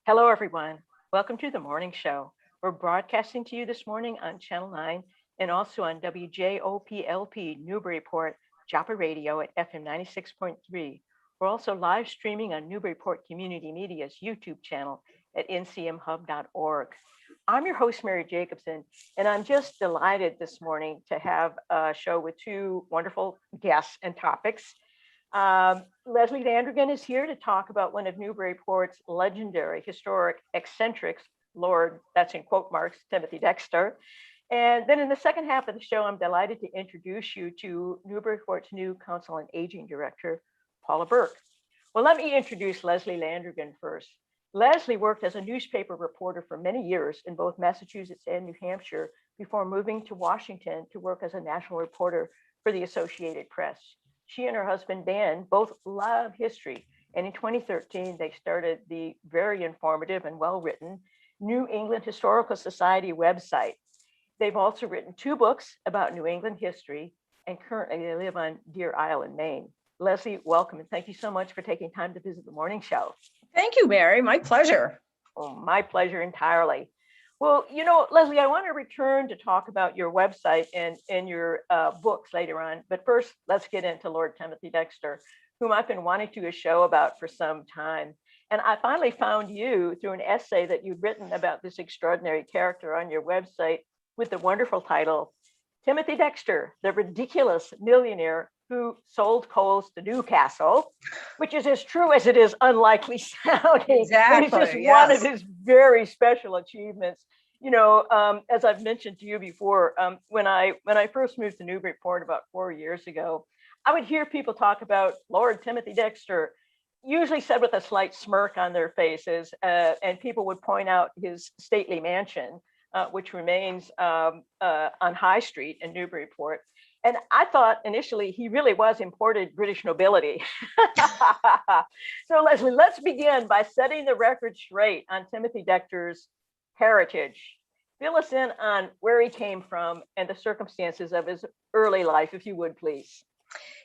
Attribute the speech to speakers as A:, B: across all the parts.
A: Hello, everyone. Welcome to the morning show. We're broadcasting to you this morning on Channel 9 and also on WJOPLP Newburyport Joppa Radio at FM 96.3. We're also live streaming on Newburyport Community Media's YouTube channel at ncmhub.org. I'm your host, Mary Jacobsen, and I'm just delighted this morning to have a show with two wonderful guests and topics. Leslie Landrigan is here to talk about one of Newburyport's legendary historic eccentrics, Lord, that's in quote marks, Timothy Dexter. And then in the second half of the show, I'm delighted to introduce you to Newburyport's new Council on Aging Director, Paula Burke. Well, let me introduce Leslie Landrigan first. Leslie worked as a newspaper reporter for many years in both Massachusetts and New Hampshire before moving to Washington to work as a national reporter for the Associated Press. She and her husband, Dan, both love history. And in 2013, they started the very informative and well-written New England Historical Society website. They've also written 2 books about New England history, and currently they live on Deer Island, Maine. Leslie, welcome, and thank you so much for taking time to visit the morning show.
B: Thank you, Mary. My pleasure.
A: Oh, my pleasure entirely. Well, Leslie, I want to return to talk about your website and your books later on. But first, let's get into Lord Timothy Dexter, whom I've been wanting to do a show about for some time. And I finally found you through an essay that you'd written about this extraordinary character on your website with the wonderful title, Timothy Dexter, the ridiculous millionaire who sold coals to Newcastle, which is as true as it is unlikely sounding.
B: Exactly.
A: It's just one of his very special achievements. As I've mentioned to you before, when I first moved to Newburyport about 4 years ago, I would hear people talk about Lord Timothy Dexter, usually said with a slight smirk on their faces, and people would point out his stately mansion, which remains on High Street in Newburyport. And I thought initially he really was imported British nobility. So Leslie, let's begin by setting the record straight on Timothy Dexter's heritage. Fill us in on where he came from and the circumstances of his early life, if you would, please.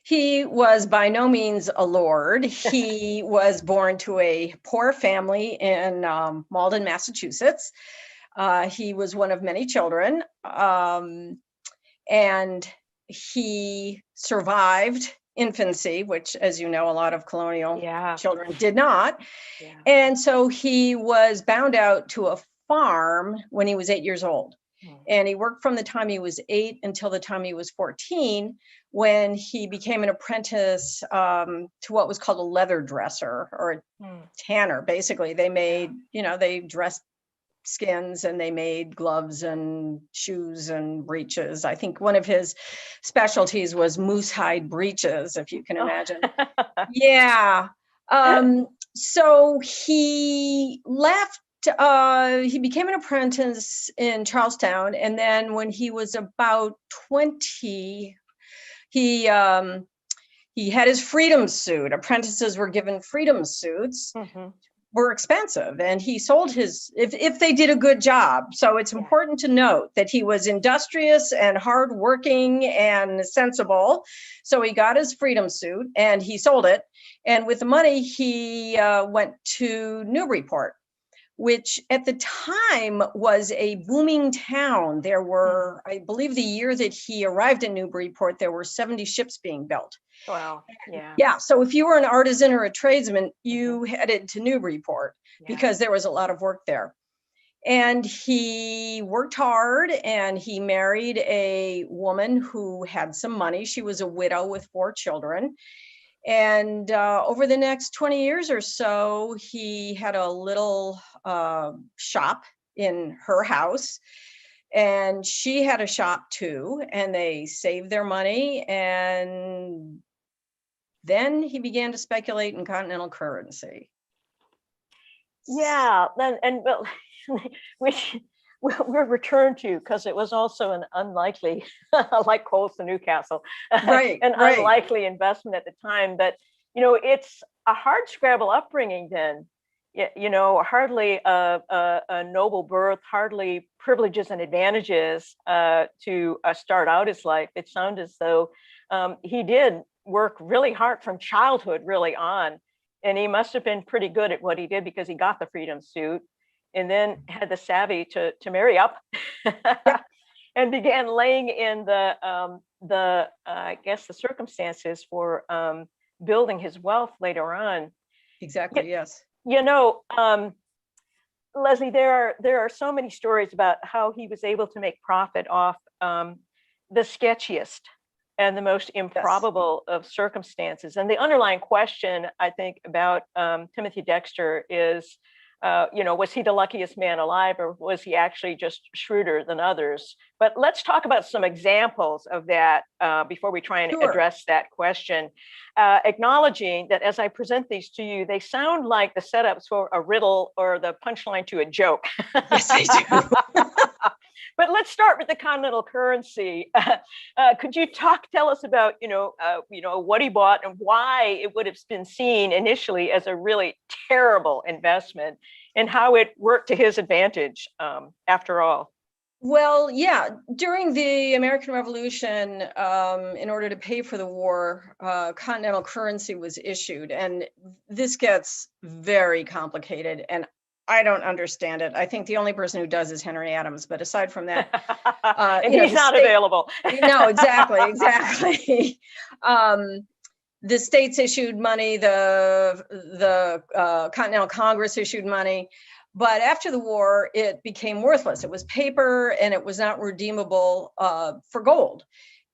B: He was by no means a lord. He was born to a poor family in Malden, Massachusetts. He was one of many children, and he survived infancy, which, as you know, a lot of colonial children did not. Yeah. And so he was bound out to a farm when he was 8 years old. And he worked from the time he was 8 until the time he was 14, when he became an apprentice to what was called a leather dresser or a tanner. Basically, they made, they dressed skins and they made gloves and shoes and breeches. I think one of his specialties was moose hide breeches, if you can imagine. Yeah. So he left. He became an apprentice in Charlestown, and then when he was about 20, he had his freedom suit. Apprentices were given freedom suits. Were expensive, and he sold his if they did a good job. So it's important to note that he was industrious and hardworking and sensible. So he got his freedom suit and he sold it, and with the money he went to Newburyport, which at the time was a booming town. There were, I believe, the year that he arrived in Newburyport, there were 70 ships being built.
A: Wow. Yeah.
B: Yeah. So if you were an artisan or a tradesman, you headed to Newburyport because there was a lot of work there. And he worked hard, and he married a woman who had some money. She was a widow with 4 children. And over the next 20 years or so, he had a little shop in her house, and she had a shop too, and they saved their money. And then he began to speculate in continental currency.
A: Yeah, which we'll return to, because it was also an unlikely, like coals to Newcastle, unlikely investment at the time. But, it's a hard scrabble upbringing then. Hardly a noble birth, hardly privileges and advantages to start out his life. It sounds as though he did work really hard from childhood really on. And he must have been pretty good at what he did, because he got the freedom suit and then had the savvy to marry up and began laying in I guess the circumstances for building his wealth later on.
B: Exactly. Yes.
A: Leslie, there are so many stories about how he was able to make profit off the sketchiest and the most improbable of circumstances. And the underlying question, I think, about Timothy Dexter is, was he the luckiest man alive, or was he actually just shrewder than others? But let's talk about some examples of that before we try and address that question. Acknowledging that as I present these to you, they sound like the setups for a riddle or the punchline to a joke.
B: Yes, they do.
A: But let's start with the continental currency. Could you tell us about, what he bought and why it would have been seen initially as a really terrible investment, and how it worked to his advantage after all?
B: Well, yeah, during the American Revolution, in order to pay for the war, continental currency was issued, and this gets very complicated, and I don't understand it. I think the only person who does is Henry Adams, but aside from that,
A: and he's not available.
B: No, exactly. The states issued money, the Continental Congress issued money, but after the war, it became worthless. It was paper, and it was not redeemable for gold.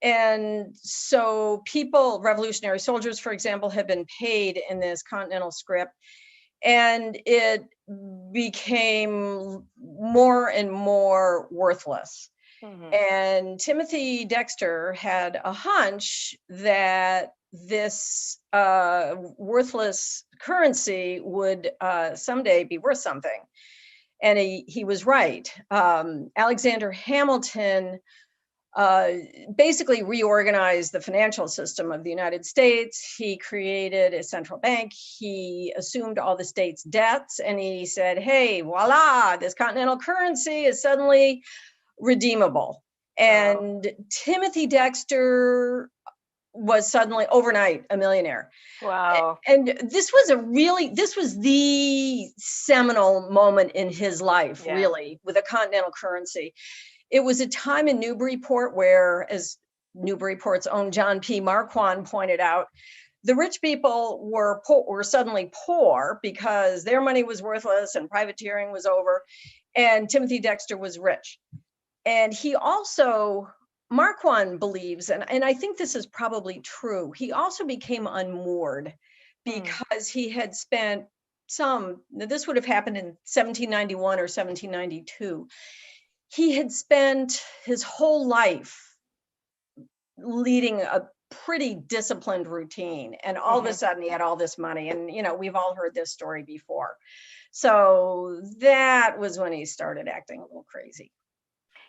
B: And so people, revolutionary soldiers, for example, had been paid in this continental scrip, and it became more and more worthless. Mm-hmm. And Timothy Dexter had a hunch that this worthless currency would someday be worth something. And he was right. Alexander Hamilton basically reorganized the financial system of the United States. He created a central bank. He assumed all the states' debts, and he said, hey, voila, this continental currency is suddenly redeemable. And Timothy Dexter was suddenly overnight a millionaire.
A: Wow.
B: And this was the seminal moment in his life, really, with a continental currency. It was a time in Newburyport where, as Newburyport's own John P. Marquand pointed out, the rich people were suddenly poor because their money was worthless and privateering was over, and Timothy Dexter was rich. And he also, Marquand believes, and I think this is probably true, he also became unmoored because he had spent this would have happened in 1791 or 1792. He had spent his whole life leading a pretty disciplined routine, and all of a sudden he had all this money, and we've all heard this story before. So that was when he started acting a little crazy.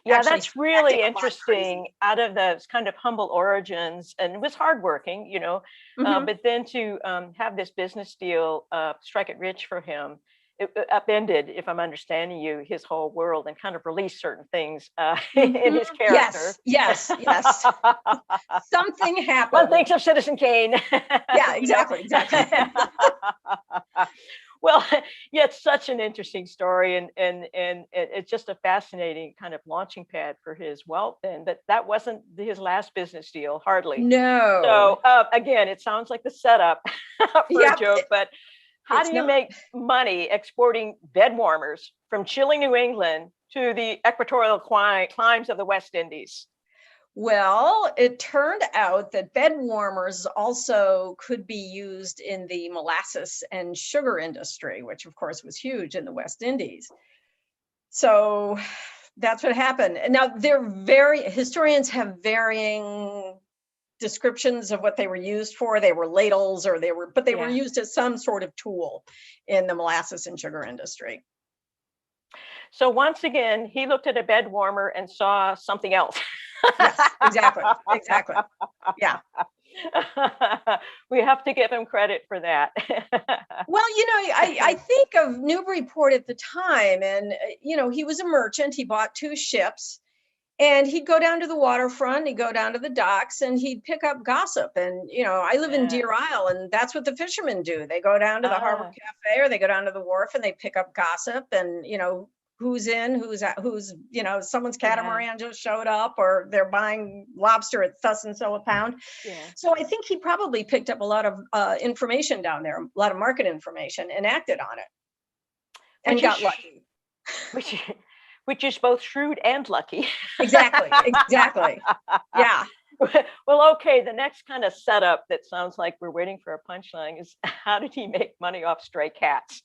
A: Yeah, that's really interesting. Out of those kind of humble origins, and it was hardworking, but then to have this business deal strike it rich for him, it upended, if I'm understanding you, his whole world, and kind of released certain things in his character.
B: Yes. Something happened.
A: One thinks of Citizen Kane.
B: Yeah, exactly.
A: Well, yeah, it's such an interesting story, and it's just a fascinating kind of launching pad for his wealth. And that wasn't his last business deal, hardly.
B: No.
A: So again, it sounds like the setup for a joke, but how do you make money exporting bed warmers from chilly New England to the equatorial climes of the West Indies?
B: Well, it turned out that bed warmers also could be used in the molasses and sugar industry, which of course was huge in the West Indies. So that's what happened. Now, historians have varying descriptions of what they were used for. They were ladles, or they were used as some sort of tool in the molasses and sugar industry.
A: So once again, he looked at a bed warmer and saw something else.
B: Yes, exactly. Yeah.
A: We have to give him credit for that.
B: Well, I think of Newburyport at the time, and he was a merchant. He bought 2 ships. And he'd go down to the waterfront, he'd go down to the docks, and he'd pick up gossip. And, I live in Deer Isle, and that's what the fishermen do. They go down to the Harbor Cafe, or they go down to the wharf, and they pick up gossip, and, who's in, who's out, someone's catamaran just showed up, or they're buying lobster at thus and so a pound. So I think he probably picked up a lot of information down there, a lot of market information, and acted on it, and got lucky.
A: Which is both shrewd and lucky.
B: Exactly. Yeah.
A: Well, okay. The next kind of setup that sounds like we're waiting for a punchline is, how did he make money off stray cats?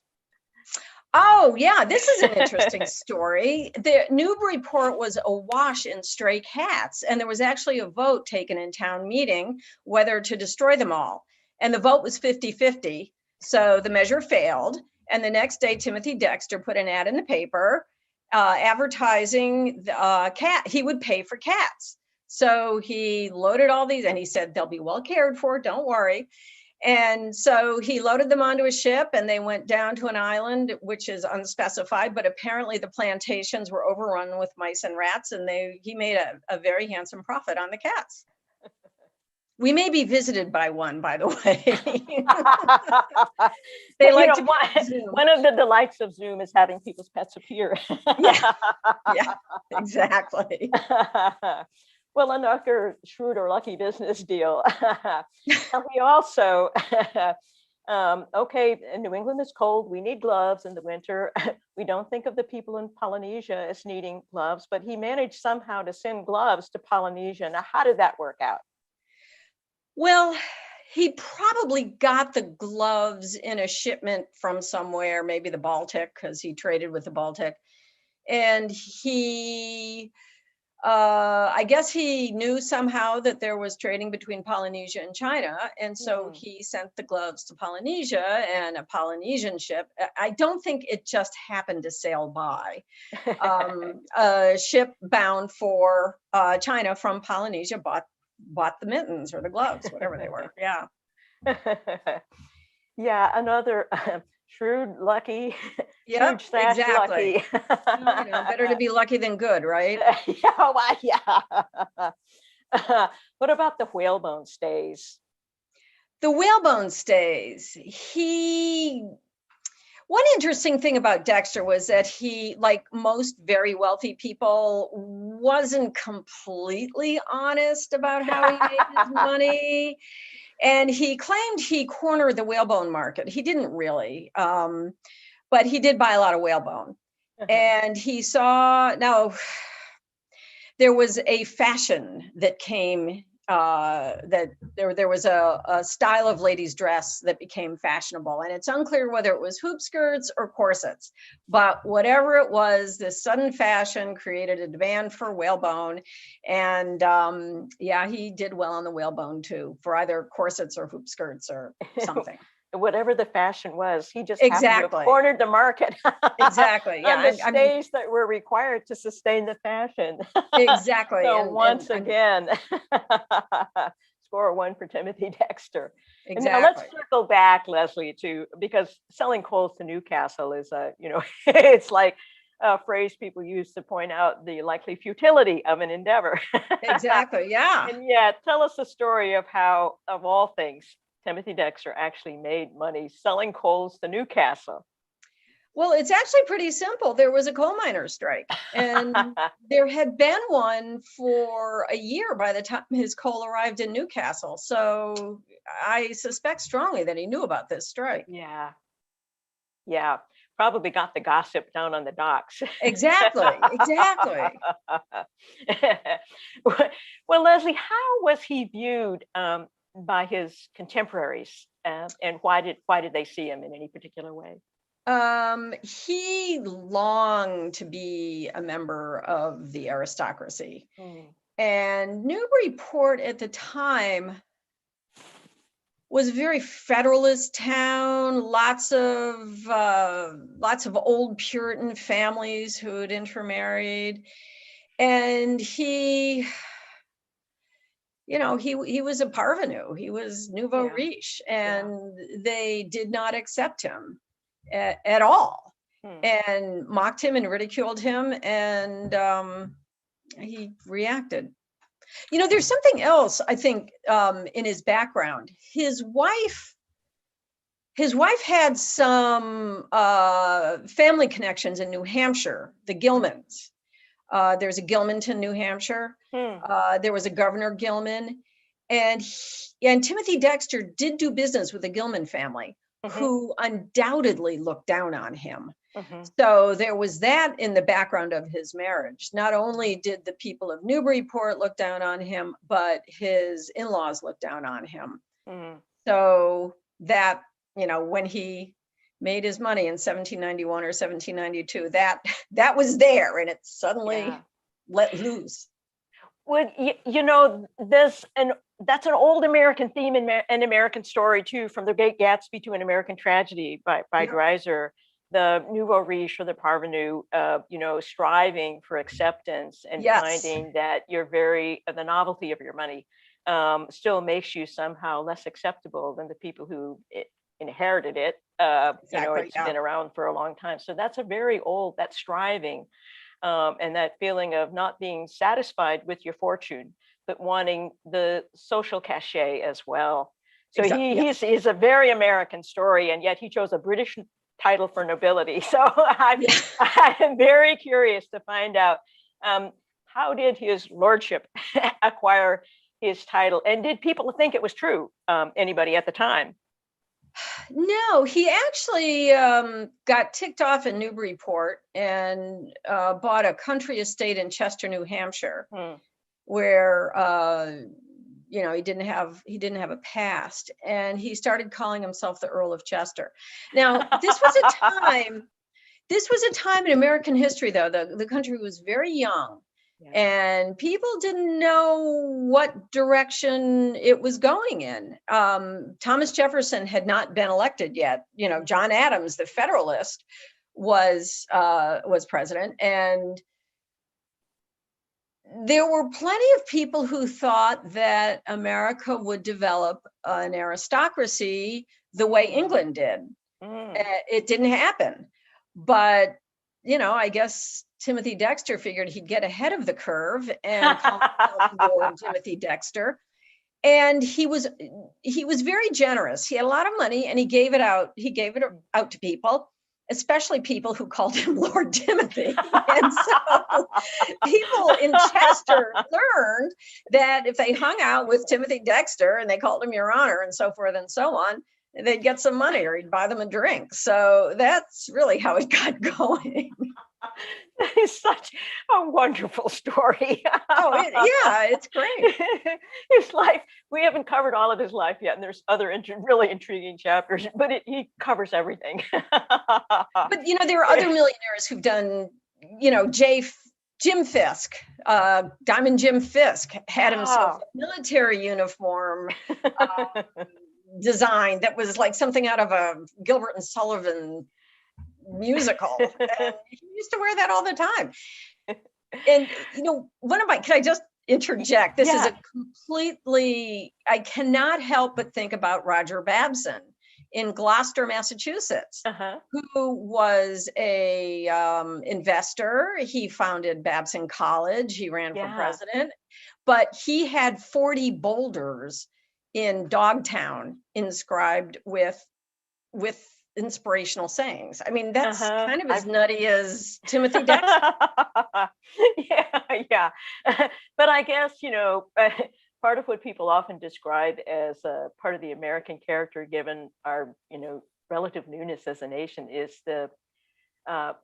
B: Oh, yeah. This is an interesting story. The Newburyport was awash in stray cats, and there was actually a vote taken in town meeting whether to destroy them all. And the vote was 50-50. So the measure failed. And the next day, Timothy Dexter put an ad in the paper advertising the cat. He would pay for cats. So he loaded all these, and he said, they'll be well cared for, don't worry. And so he loaded them onto a ship, and they went down to an island, which is unspecified, but apparently the plantations were overrun with mice and rats, and he made a very handsome profit on the cats. We may be visited by one, by the way. They like to
A: one of the delights of Zoom is having people's pets appear.
B: Yeah, exactly.
A: Well, another shrewd or lucky business deal. And we also, okay, New England is cold. We need gloves in the winter. We don't think of the people in Polynesia as needing gloves, but he managed somehow to send gloves to Polynesia. Now, how did that work out?
B: Well, he probably got the gloves in a shipment from somewhere, maybe the Baltic, because he traded with the Baltic. And I guess he knew somehow that there was trading between Polynesia and China. And so he sent the gloves to Polynesia, and a Polynesian ship. I don't think it just happened to sail by. A ship bound for China from Polynesia bought the mittens or the gloves, whatever they were. Yeah.
A: Yeah, another shrewd, lucky.
B: Yeah, exactly. Lucky. Better to be lucky than good, right?
A: Yeah. What about the whalebone stays?
B: The whalebone stays. One interesting thing about Dexter was that he, like most very wealthy people, wasn't completely honest about how he made his money. And he claimed he cornered the whalebone market. He didn't really, but he did buy a lot of whalebone. And he saw, now there was a fashion that came, that there was a style of ladies' dress that became fashionable, and it's unclear whether it was hoop skirts or corsets, but whatever it was, this sudden fashion created a demand for whalebone. And yeah, he did well on the whalebone too, for either corsets or hoop skirts or something.
A: Whatever the fashion was, he just happened to have cornered the market.
B: Exactly. Yeah.
A: On the stays that were required to sustain the fashion.
B: Exactly.
A: So once again, score one for Timothy Dexter.
B: Exactly.
A: And now let's circle back, Leslie, because selling coals to Newcastle is it's like a phrase people use to point out the likely futility of an endeavor.
B: Exactly. Yeah.
A: And yet, tell us the story of how, of all things, Timothy Dexter actually made money selling coals to Newcastle.
B: Well, it's actually pretty simple. There was a coal miners' strike, and there had been one for a year by the time his coal arrived in Newcastle. So I suspect strongly that he knew about this strike.
A: Yeah. Probably got the gossip down on the docks.
B: Exactly.
A: Well, Leslie, how was he viewed by his contemporaries, and why did they see him in any particular way?
B: He longed to be a member of the aristocracy. And Newburyport at the time was a very federalist town, lots of old Puritan families who had intermarried. And he was a parvenu. He was nouveau riche, and they did not accept him at all, and mocked him and ridiculed him. And he reacted. You know, there's something else, I think, in his background. His wife had some family connections in New Hampshire, the Gilmans. There's a Gilmanton, New Hampshire. There was a Governor Gilman. And Timothy Dexter did do business with the Gilman family, who undoubtedly looked down on him. So there was that in the background of his marriage. Not only did the people of Newburyport look down on him, but his in-laws looked down on him. So that, you know, when he made his money in 1791 or 1792, that was there, and it suddenly let loose.
A: Well, you know, that's an old American theme in an American story too, from The Great Gatsby to An American Tragedy by Dreiser. The nouveau riche or the parvenu, you know, striving for acceptance and finding that the novelty of your money still makes you somehow less acceptable than the people who inherited it. You know, it's been around for a long time. So that's a very old, that striving and that feeling of not being satisfied with your fortune, but wanting the social cachet as well. So he's a very American story, and yet he chose a British title for nobility. So I'm very curious to find out how did his lordship acquire his title, and did people think it was true? Anybody at the time?
B: No, he actually got ticked off in Newburyport and bought a country estate in Chester, New Hampshire, where you know, he didn't have a past, and he started calling himself the Earl of Chester. Now, this was a time in American history, though. The country was very young. And people didn't know what direction it was going in. Thomas Jefferson had not been elected yet. You know, John Adams, the Federalist, was president, and there were plenty of people who thought that America would develop an aristocracy the way England did. It didn't happen, but you know, I guess Timothy Dexter figured he'd get ahead of the curve and called himself Lord Timothy Dexter. And he was very generous. He had a lot of money, and he gave it out. He gave it out to people, especially people who called him Lord Timothy. And so people in Chester learned that if they hung out with Timothy Dexter and they called him Your Honor and so forth and so on, they'd get some money, or he'd buy them a drink. So that's really how it got going.
A: That is such a wonderful story.
B: It's great.
A: His life, we haven't covered all of his life yet, and there's other really intriguing chapters, but he covers everything.
B: But you know, there are other millionaires who've done, you know, Jim Fisk, Diamond Jim Fisk had himself a military uniform design that was like something out of a Gilbert and Sullivan musical. And he used to wear that all the time. And you know, can I just interject? This is a completely, I cannot help but think about Roger Babson in Gloucester, Massachusetts, who was a investor. He founded Babson College. He ran for president, but he had 40 boulders in Dogtown inscribed with inspirational sayings. I mean, that's kind of as nutty as Timothy Dexter.
A: yeah. But I guess, you know, part of what people often describe as part of the American character, given our, you know, relative newness as a nation, is the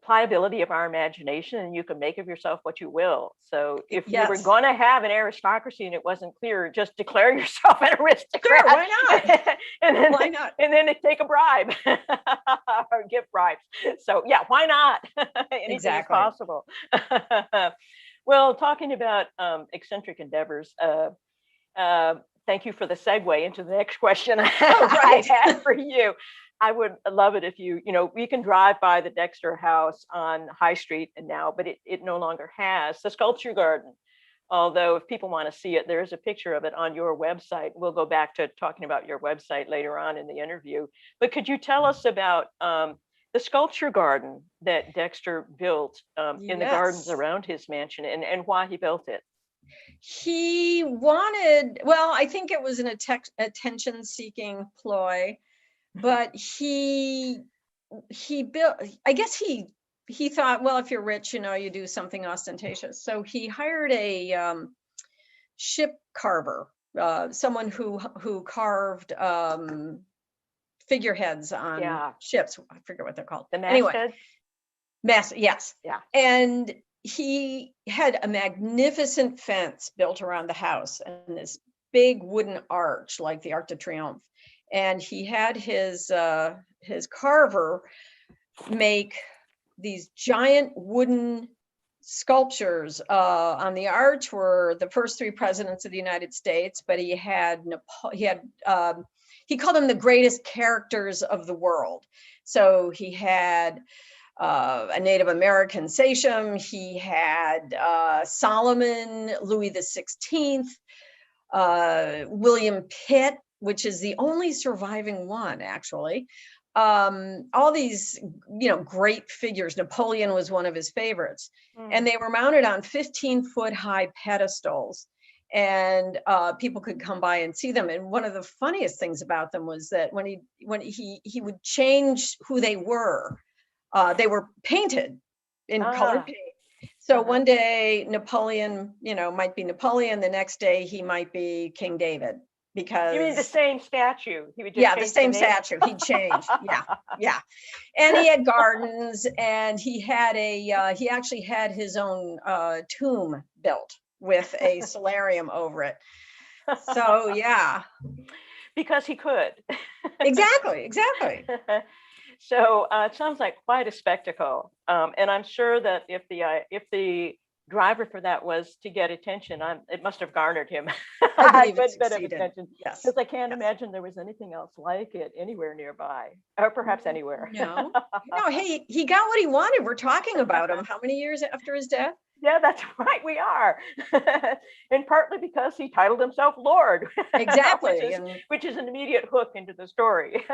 A: pliability of our imagination, and you can make of yourself what you will. So if you were going to have an aristocracy and it wasn't clear, just declare yourself an aristocrat.
B: Sure, why not?
A: Why not? And then take a bribe or give bribes. So yeah, why not? Anything is possible. Well, talking about eccentric endeavors, thank you for the segue into the next question I had for you. I would love it if you know, we can drive by the Dexter house on High Street and now, but it no longer has the sculpture garden. Although if people want to see it, there is a picture of it on your website. We'll go back to talking about your website later on in the interview. But could you tell us about the sculpture garden that Dexter built in the gardens around his mansion, and why he built it.
B: He wanted, well, I think it was an attention-seeking ploy, but he built, I guess he thought, well, if you're rich, you do something ostentatious. So he hired a ship carver, someone who carved figureheads on ships. I forget what they're called.
A: The mastheads?
B: Yes.
A: Yeah.
B: And he had a magnificent fence built around the house and this big wooden arch, like the Arc de Triomphe. And he had his carver make these giant wooden sculptures. On the arch were the first 3 presidents of the United States, but he called them the greatest characters of the world. So he had a Native American sachem. He had Solomon, Louis XVI, William Pitt, which is the only surviving one, actually. All these, great figures. Napoleon was one of his favorites. And they were mounted on 15-foot high pedestals. And people could come by and see them. And one of the funniest things about them was that when he would change who they were painted in colored paint. So one day Napoleon, might be Napoleon. The next day he might be King David. Because
A: you mean the same statue? He would just
B: the same statue. He'd change. Yeah. And he had gardens, and he actually had his own tomb built with a solarium over it. So yeah, because
A: he could.
B: Exactly.
A: So it sounds like quite a spectacle, and I'm sure that if the driver for that was to get attention, it must have garnered him a good bit of attention.
B: Yes,
A: because I can't imagine there was anything else like it anywhere nearby, or perhaps anywhere.
B: No. Hey, he got what he wanted. We're talking about him. How many years after his death?
A: Yeah, that's right. We are, and partly because he titled himself Lord.
B: Exactly,
A: which is an immediate hook into the story.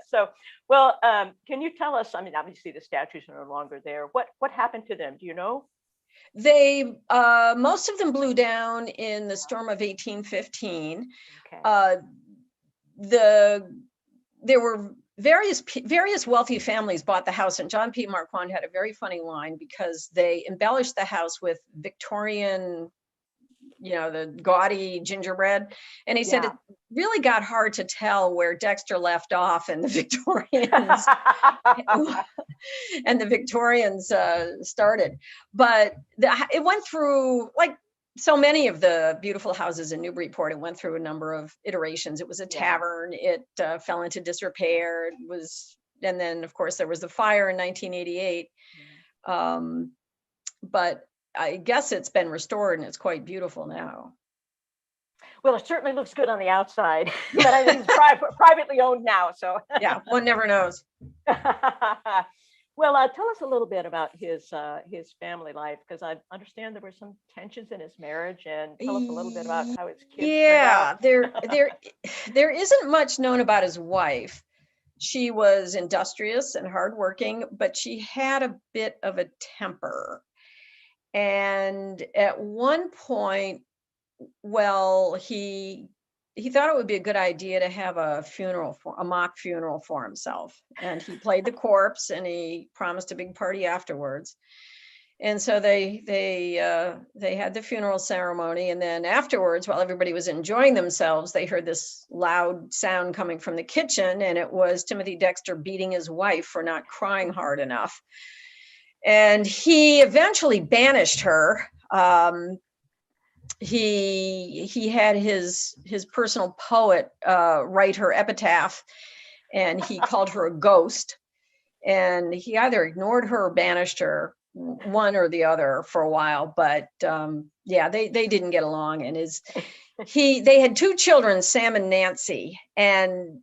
A: So, well, can you tell us? I mean, obviously the statues are no longer there. What happened to them? Do you know?
B: They most of them blew down in the storm of 1815. Okay. There were various wealthy families bought the house, and John P. Marquand had a very funny line because they embellished the house with Victorian, the gaudy gingerbread. And he said it really got hard to tell where Dexter left off and the Victorians started. But it went through, like so many of the beautiful houses in Newburyport, it went through a number of iterations. It was a tavern. It fell into disrepair. And then of course there was the fire in 1988. But I guess it's been restored and it's quite beautiful now.
A: Well, it certainly looks good on the outside, but I think it's privately owned now. So
B: yeah, one never knows.
A: Well, tell us a little bit about his family life, because I understand there were some tensions in his marriage, and tell us a little bit about how his kids.
B: Yeah, there isn't much known about his wife. She was industrious and hardworking, but she had a bit of a temper. And at one point, he thought it would be a good idea to have a mock funeral for himself. And he played the corpse, and he promised a big party afterwards. And so they had the funeral ceremony. And then afterwards, while everybody was enjoying themselves, they heard this loud sound coming from the kitchen. And it was Timothy Dexter beating his wife for not crying hard enough. And he eventually banished her. He had his personal poet write her epitaph, and he called her a ghost. And he either ignored her or banished her, one or the other, for a while. But they didn't get along. And they had 2 children, Sam and Nancy. And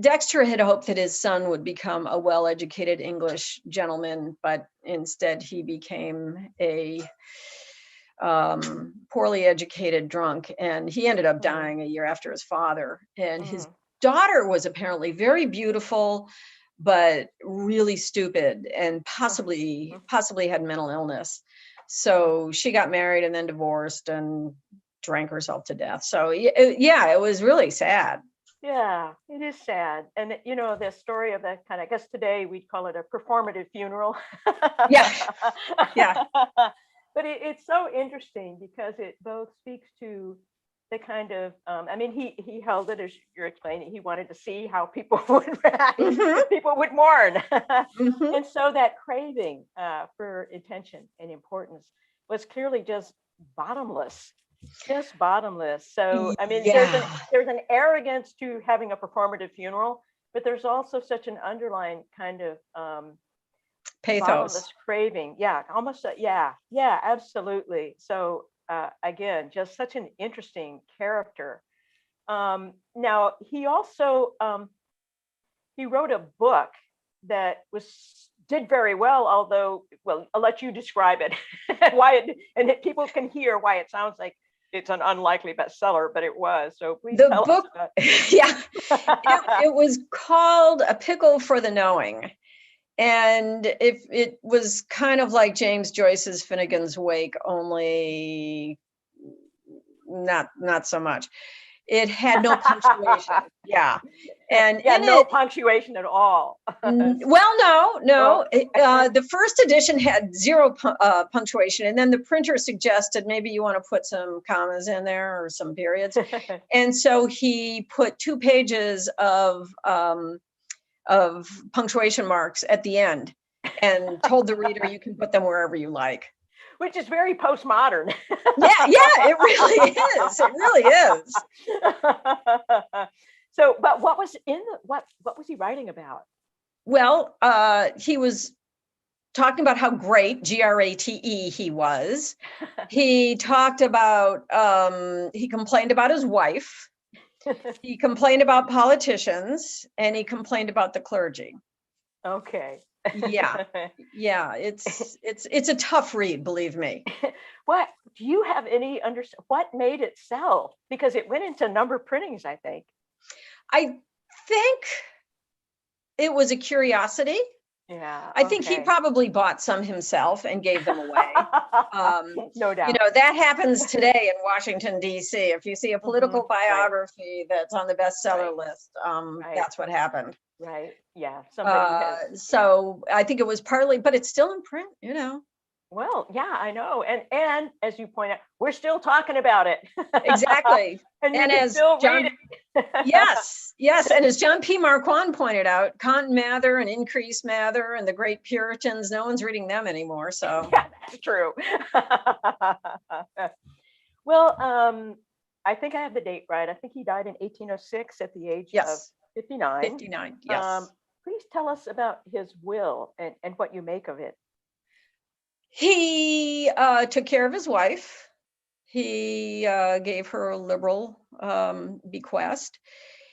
B: Dexter had hoped that his son would become a well-educated English gentleman, but instead he became a poorly educated drunk, and he ended up dying a year after his father. And his daughter was apparently very beautiful, but really stupid and possibly had mental illness. So she got married and then divorced and drank herself to death. So yeah, it was really sad.
A: Yeah, it is sad. And you know, the story of that kind of, I guess today we'd call it a performative funeral.
B: Yeah. Yeah.
A: But it's so interesting because it both speaks to the kind of, I mean, he held it, as you're explaining, he wanted to see how people would react, people would mourn. And so that craving for attention and importance was clearly just bottomless. Just bottomless. So, I mean, there's an arrogance to having a performative funeral, but there's also such an underlying kind of
B: pathos,
A: bottomless craving. Yeah, almost. Yeah, absolutely. So, again, just such an interesting character. Now, he also he wrote a book that did very well, although, well, I'll let you describe it and why it, and people can hear why it sounds like it's an unlikely bestseller, but it was. So please tell us about it.
B: Yeah, it was called A Pickle for the Knowing. And it was kind of like James Joyce's Finnegan's Wake, only not so much. It had no punctuation. Yeah. And
A: no punctuation at all.
B: Well, no. The first edition had zero punctuation, and then the printer suggested maybe you want to put some commas in there or some periods. And so he put 2 pages of punctuation marks at the end and told the reader you can put them wherever you like.
A: Which is very postmodern.
B: Yeah, it really is. It really is.
A: So, but what was what was he writing about?
B: Well, he was talking about how great, G-R-A-T-E, he was. He talked about, he complained about his wife. He complained about politicians, and he complained about the clergy.
A: Okay.
B: Yeah. It's a tough read, believe me.
A: What do you have any what made it sell? Because it went into number printings, I think.
B: I think it was a curiosity.
A: Yeah.
B: I think he probably bought some himself and gave them away.
A: No doubt.
B: You know, that happens today in Washington, D.C. If you see a political biography that's on the bestseller list, that's what happened.
A: Right. Yeah.
B: So I think it was partly, but it's still in print, you know.
A: Well, yeah, I know. And as you point out, we're still talking about it.
B: Exactly.
A: and as still read it.
B: Yes. And as John P. Marquand pointed out, Cotton Mather and Increase Mather and the great Puritans, no one's reading them anymore. So
A: yeah, that's true. Well, I think I have the date right. I think he died in 1806 at the age of 59.
B: 59, yes.
A: Please tell us about his will and what you make of it.
B: He took care of his wife. He gave her a liberal bequest.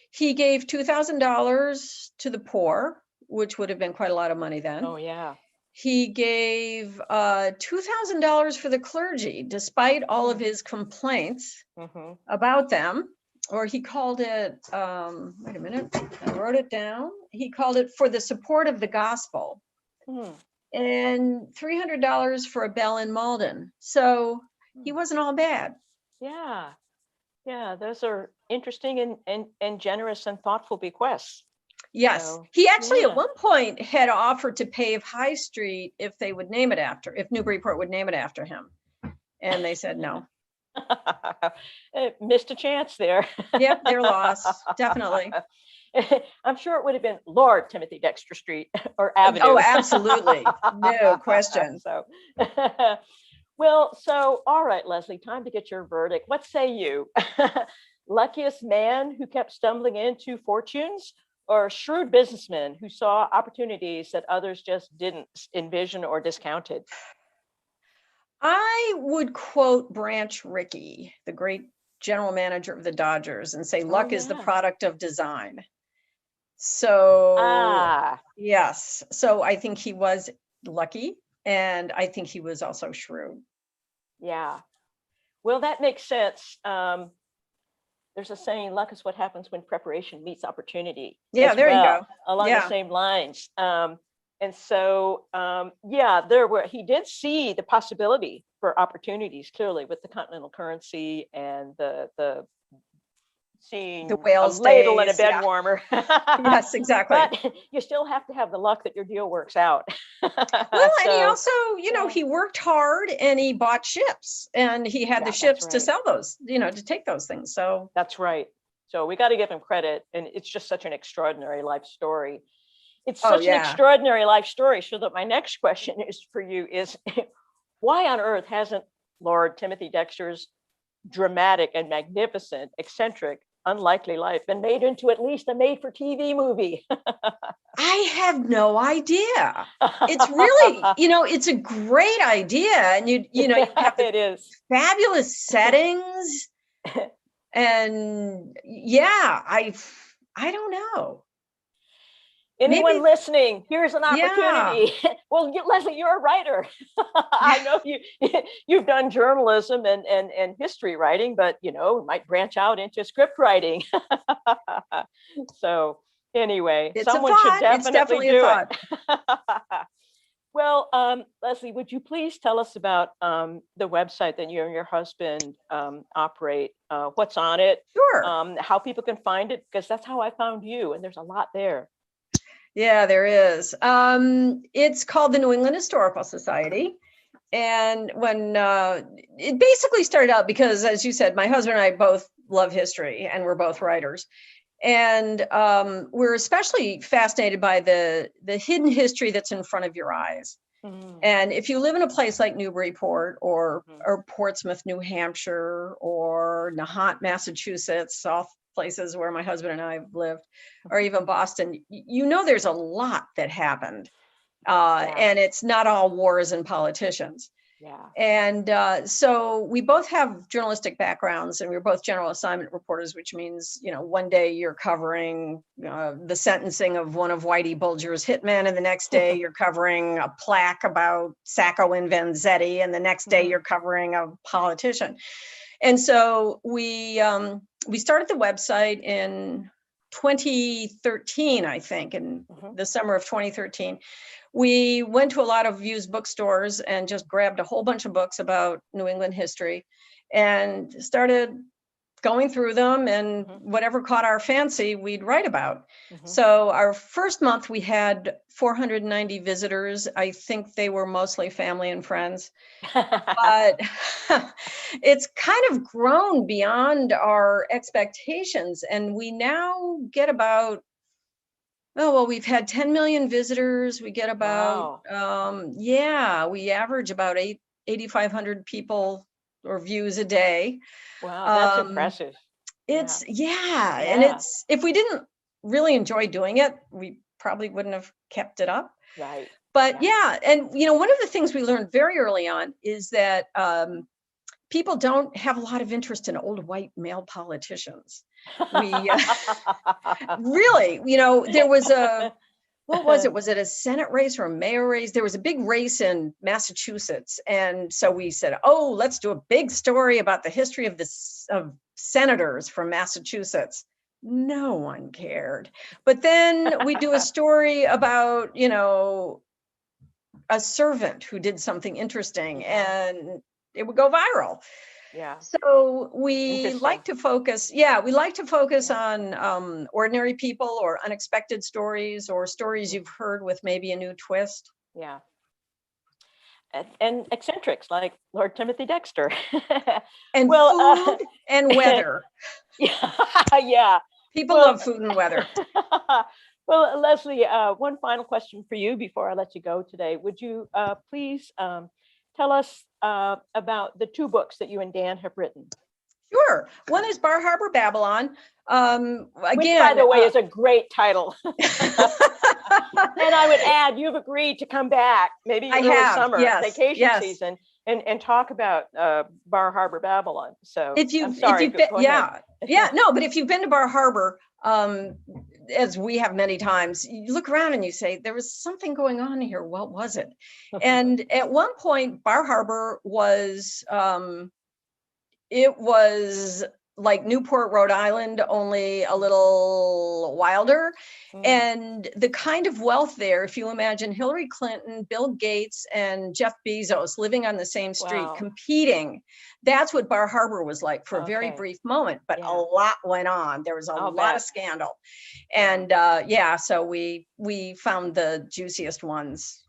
B: He gave $2,000 to the poor, which would have been quite a lot of money then.
A: Oh, yeah.
B: He gave $2,000 for the clergy, despite all of his complaints about them. Or he called it, wait a minute, I wrote it down. He called it for the support of the gospel. And $300 for a bell in Malden. So he wasn't all bad.
A: Yeah. Those are interesting and generous and thoughtful bequests.
B: Yes. So, he actually at one point had offered to pave High Street if they would name it after, if Newburyport would name it after him. And they said no.
A: Missed a chance there.
B: Yep, their loss, definitely.
A: I'm sure it would have been Lord Timothy Dexter Street or Avenue.
B: Oh, absolutely. No question.
A: So, well, so, all right, Leslie, time to get your verdict. What say you? Luckiest man who kept stumbling into fortunes, or shrewd businessman who saw opportunities that others just didn't envision or discounted?
B: I would quote Branch Rickey, the great general manager of the Dodgers, and say luck is the product of design. So, yes. So I think he was lucky, and I think he was also shrewd.
A: Yeah. Well, that makes sense. there's a saying, luck is what happens when preparation meets opportunity.
B: Yeah, there you go.
A: Along the same lines. And so, he did see the possibility for opportunities, clearly, with the continental currency and the seeing
B: the whales
A: a ladle
B: days,
A: and a bed warmer.
B: Yes, exactly.
A: But you still have to have the luck that your deal works out.
B: Well, and he also, he worked hard and he bought ships and he had the ships to sell those, to take those things. So
A: that's right. So we got to give him credit. And it's just such an extraordinary life story. It's such an extraordinary life story. So that my next question is for you is, why on earth hasn't Lord Timothy Dexter's dramatic and magnificent, eccentric, unlikely life been made into at least a made-for-TV movie?
B: I have no idea. It's really, it's a great idea, and you have
A: it is
B: fabulous settings, and I don't know.
A: Anyone listening, here's an opportunity. Yeah. Well, Leslie, you're a writer. I know you've done journalism and history writing, but might branch out into script writing. So anyway, someone should definitely do it. Well, Leslie, would you please tell us about the website that you and your husband operate? What's on it?
B: Sure.
A: How people can find it, because that's how I found you, and there's a lot there.
B: Yeah, there is. It's called the New England Historical Society. And when it basically started out because, as you said, my husband and I both love history and we're both writers. And we're especially fascinated by the hidden history that's in front of your eyes. Mm-hmm. And if you live in a place like Newburyport or Portsmouth, New Hampshire, or Nahant, Massachusetts, all places where my husband and I have lived, or even Boston, there's a lot that happened. And it's not all wars and politicians. Yeah. And so we both have journalistic backgrounds, and we're both general assignment reporters, which means, one day you're covering the sentencing of one of Whitey Bulger's hitmen, and the next day you're covering a plaque about Sacco and Vanzetti, and the next day you're covering a politician. And so we started the website in 2013, I think, in the summer of 2013. We went to a lot of used bookstores and just grabbed a whole bunch of books about New England history and started going through them, and whatever caught our fancy, we'd write about. So our first month we had 490 visitors. I think they were mostly family and friends, but it's kind of grown beyond our expectations. And we now get about, we've had 10 million visitors. We get about, we average about 8,500 people or views a day.
A: Wow, that's impressive.
B: It's and it's, if we didn't really enjoy doing it, we probably wouldn't have kept it up.
A: Right.
B: But and one of the things we learned very early on is that people don't have a lot of interest in old white male politicians. We really, there was what was it? Was it a Senate race or a mayor race? There was a big race in Massachusetts. And so we said, let's do a big story about the history of senators from Massachusetts. No one cared. But then we do a story about, a servant who did something interesting, and it would go viral. Yeah. So we like to focus. On ordinary people or unexpected stories or stories you've heard with maybe a new twist. Yeah.
A: And eccentrics like Lord Timothy Dexter.
B: And food and weather.
A: Yeah.
B: People love food and weather.
A: Well, Leslie, one final question for you before I let you go today. Would you please tell us about the two books that you and Dan have written?
B: Sure. One is Bar Harbor Babylon.
A: Again, which, by the way, is a great title. And I would add, you've agreed to come back, maybe early summer, vacation season, and talk about Bar Harbor Babylon. So but if you've
B: been to Bar Harbor, as we have many times, you look around and you say, there was something going on here. What was it? And at one point, Bar Harbor was, it was like Newport, Rhode Island, only a little wilder. And the kind of wealth there, if you imagine Hillary Clinton, Bill Gates, and Jeff Bezos living on the same street, competing, that's what Bar Harbor was like for a very brief moment, but a lot went on. There was a lot of scandal. And so we found the juiciest ones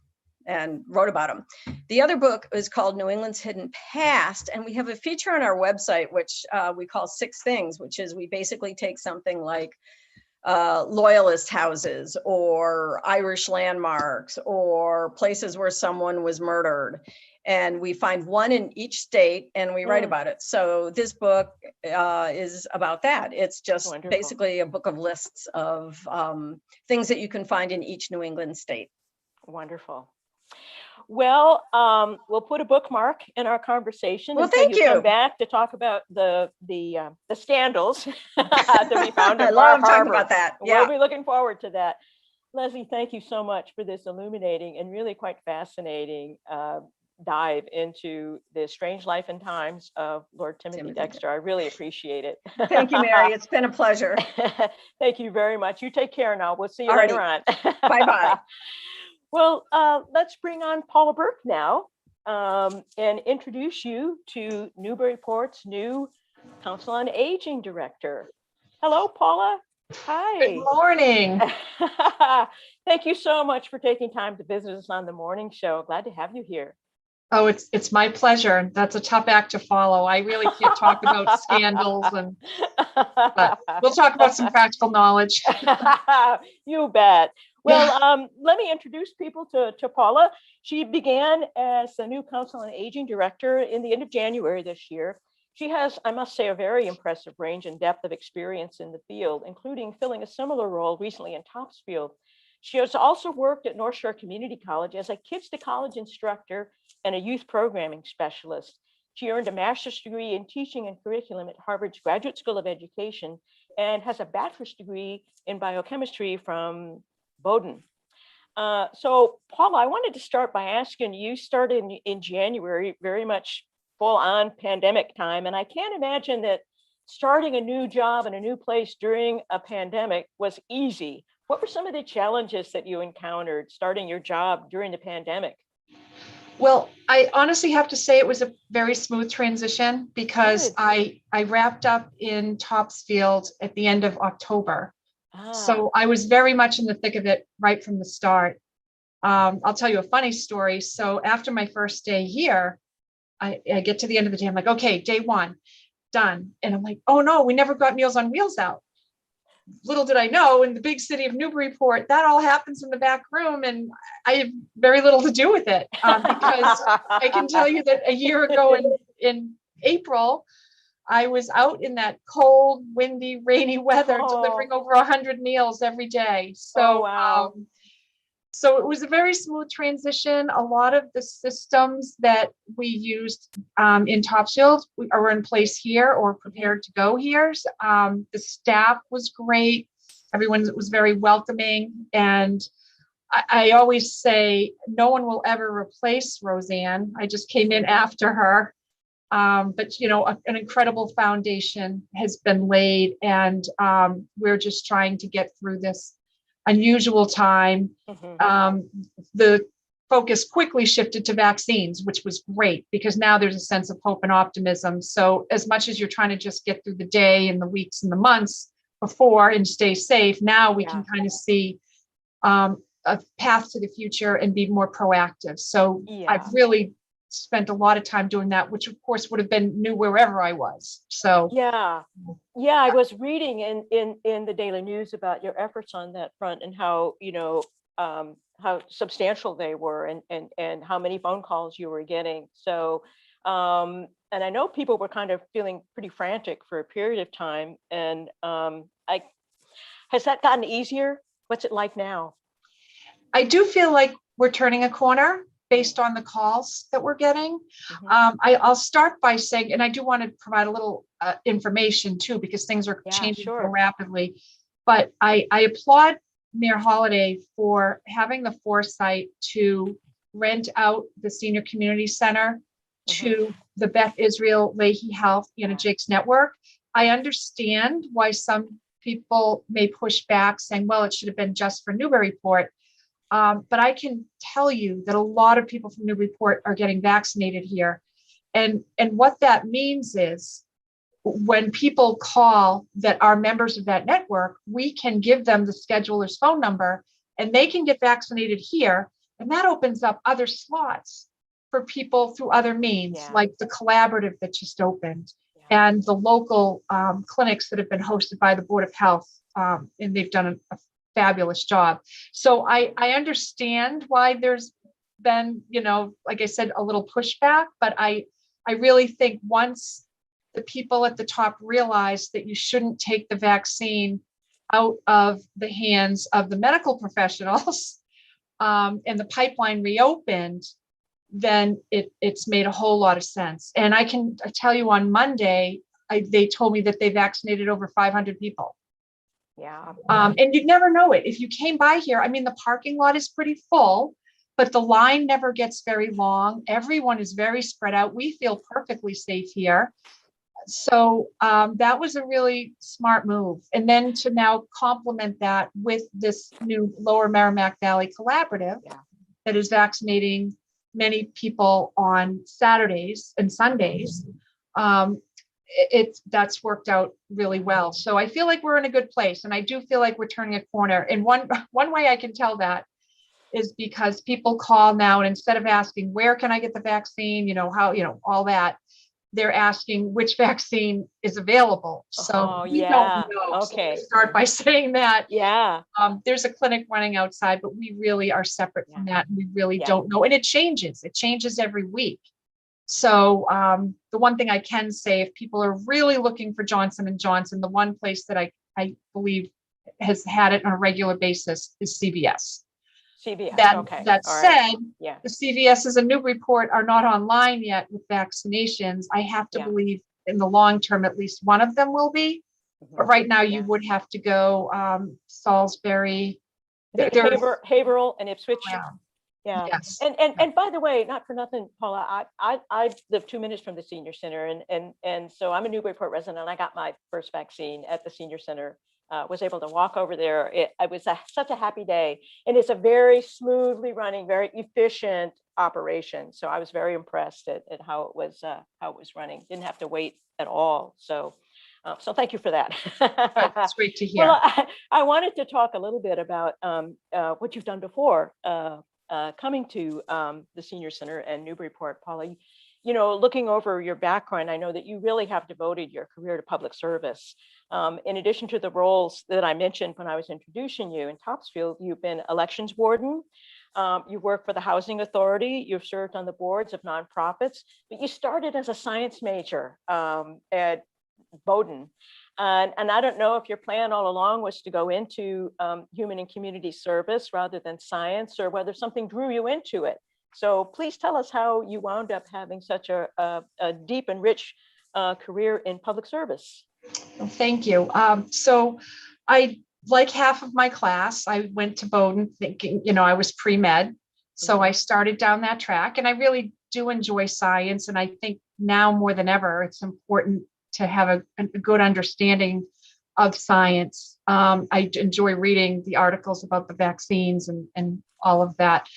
B: and wrote about them. The other book is called New England's Hidden Past, and we have a feature on our website which we call 6 Things, which is we basically take something like loyalist houses or Irish landmarks or places where someone was murdered, and we find one in each state and we write about it. So this book is about that. It's just basically a book of lists of things that you can find in each New England state.
A: Wonderful. Well, we'll put a bookmark in our conversation.
B: Well, thank you.
A: Come back to talk about the scandals that we found in
B: I love talking about that.
A: We'll be looking forward to that. Leslie, thank you so much for this illuminating and really quite fascinating dive into the strange life and times of Lord Timothy Dexter. I really appreciate it.
B: Thank you, Mary. It's been a pleasure.
A: Thank you very much. You take care now. We'll see you later on.
B: Bye-bye.
A: Well, let's bring on Paula Burke now and introduce you to Newburyport's new Council on Aging Director. Hello, Paula. Hi.
C: Good morning.
A: Thank you so much for taking time to visit us on the morning show. Glad to have you here.
C: Oh, it's my pleasure. That's a tough act to follow. I really can't talk about scandals, but we'll talk about some practical knowledge.
A: You bet. Well, let me introduce people to Paula. She began as the new Council on Aging Director in the end of January this year. She has, I must say, a very impressive range and depth of experience in the field, including filling a similar role recently in Topsfield. She has also worked at North Shore Community College as a Kids to College instructor and a youth programming specialist. She earned a master's degree in teaching and curriculum at Harvard's Graduate School of Education and has a bachelor's degree in biochemistry from Bowdoin. So Paula, I wanted to start by asking, you started in January, very much full on pandemic time. And I can't imagine that starting a new job in a new place during a pandemic was easy. What were some of the challenges that you encountered starting your job during the pandemic?
C: Well, I honestly have to say it was a very smooth transition because I wrapped up in Topsfield at the end of October. So I was very much in the thick of it right from the start. I'll tell you a funny story. So after my first day here, I get to the end of the day. I'm like, okay, day 1, done. And I'm like, oh no, we never got Meals on Wheels out. Little did I know, in the big city of Newburyport, that all happens in the back room, and I have very little to do with it because I can tell you that a year ago in April, I was out in that cold, windy, rainy weather delivering over 100 meals every day. So, so it was a very smooth transition. A lot of the systems that we used in Topsfield are in place here or prepared to go here. The staff was great. Everyone was very welcoming. And I always say, no one will ever replace Roseanne. I just came in after her. But, you know, an incredible foundation has been laid, and we're just trying to get through this unusual time. The focus quickly shifted to vaccines, which was great because now there's a sense of hope and optimism. So as much as you're trying to just get through the day and the weeks and the months before and stay safe, now we can kind of see a path to the future and be more proactive. So I've really spent a lot of time doing that, which of course would have been new wherever I was. So
A: I was reading in the Daily News about your efforts on that front and how, you know, how substantial they were and how many phone calls you were getting. So and I know people were kind of feeling pretty frantic for a period of time, and has that gotten easier? What's it like now?
C: I do feel like we're turning a corner based on the calls that we're getting. I'll start by saying, and I do want to provide a little information too, because things are changing so rapidly, but I applaud Mayor Holliday for having the foresight to rent out the Senior Community Center to the Beth Israel Leahy Health Anna Jake's Network, I understand why some people may push back saying, well, it should have been just for Newburyport. But I can tell you that a lot of people from Newburyport are getting vaccinated here. And what that means is when people call that are members of that network, we can give them the scheduler's phone number and they can get vaccinated here. And that opens up other slots for people through other means, like the collaborative that just opened and the local clinics that have been hosted by the Board of Health. And they've done a fabulous job. So I understand why there's been, like I said, a little pushback, but I really think once the people at the top realize that you shouldn't take the vaccine out of the hands of the medical professionals and the pipeline reopened, then it's made a whole lot of sense. And I tell you on Monday, they told me that they vaccinated over 500 people.
A: Yeah.
C: And you'd never know it. If you came by here, I mean, the parking lot is pretty full, but the line never gets very long. Everyone is very spread out. We feel perfectly safe here. So that was a really smart move. And then to now complement that with this new Lower Merrimack Valley Collaborative that is vaccinating many people on Saturdays and Sundays, that's worked out really well. So I feel like we're in a good place, and I do feel like we're turning a corner. And one way I can tell that is because people call now, and instead of asking where can I get the vaccine, how, all that, they're asking which vaccine is available. So we don't know.
A: Okay.
C: So start by saying that.
A: Yeah.
C: There's a clinic running outside, but we really are separate from that. And we really don't know. And it changes. It changes every week. So the one thing I can say, if people are really looking for Johnson & Johnson, the one place that I believe has had it on a regular basis is CVS.
A: CVS.
C: That said,
A: the
C: CVS's in Newburyport are not online yet with vaccinations. I have to believe in the long term, at least one of them will be. But right now, you would have to go Salisbury,
A: Haverhill, and Ipswich.
C: Yeah. Yes.
A: And by the way, not for nothing, Paula, I live 2 minutes from the senior center, and so I'm a Newburyport resident, and I got my first vaccine at the senior center. Was able to walk over there. It was such a happy day, and it's a very smoothly running, very efficient operation. So I was very impressed at how it was running. Didn't have to wait at all. So thank you for that.
C: That's great to hear.
A: Well, I wanted to talk a little bit about what you've done before coming to the senior center and Newburyport, Paula. Looking over your background, I know that you really have devoted your career to public service. In addition to the roles that I mentioned when I was introducing you in Topsfield, you've been elections warden. You work for the Housing Authority. You've served on the boards of nonprofits, but you started as a science major at Bowdoin. And I don't know if your plan all along was to go into human and community service rather than science, or whether something drew you into it. So please tell us how you wound up having such a deep and rich career in public service.
C: Well, thank you. So I, like half of my class, I went to Bowdoin thinking, I was pre-med. So I started down that track, and I really do enjoy science. And I think now more than ever, it's important to have a good understanding of science. I enjoy reading the articles about the vaccines and all of that.